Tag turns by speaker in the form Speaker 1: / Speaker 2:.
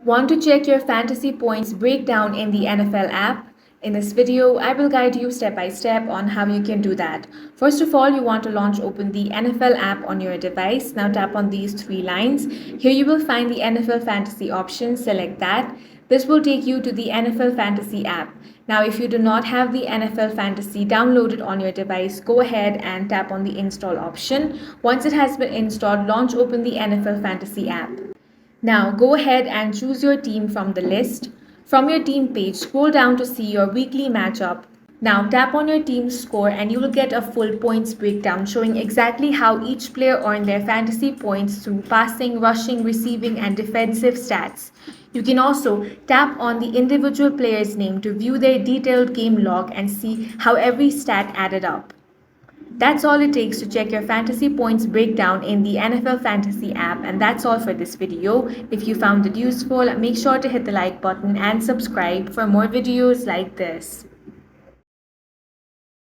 Speaker 1: Want to check your fantasy points breakdown in the NFL app? In this video, I will guide you step by step on how you can do that. First of all, you want to launch open the NFL app on your device. Now tap on these three lines. Here you will find the NFL Fantasy option. Select that. This will take you to the NFL Fantasy app. Now, if you do not have the NFL Fantasy downloaded on your device, go ahead and tap on the install option. Once it has been installed, launch open the NFL Fantasy app. Now go ahead and choose your team from the list. From your team page, scroll down to see your weekly matchup. Now tap on your team's score and you will get a full points breakdown showing exactly how each player earned their fantasy points through passing, rushing, receiving, and defensive stats. You can also tap on the individual player's name to view their detailed game log and see how every stat added up. That's all it takes to check your fantasy points breakdown in the NFL Fantasy app, and that's all for this video. If you found it useful, make sure to hit the like button and subscribe for more videos like this.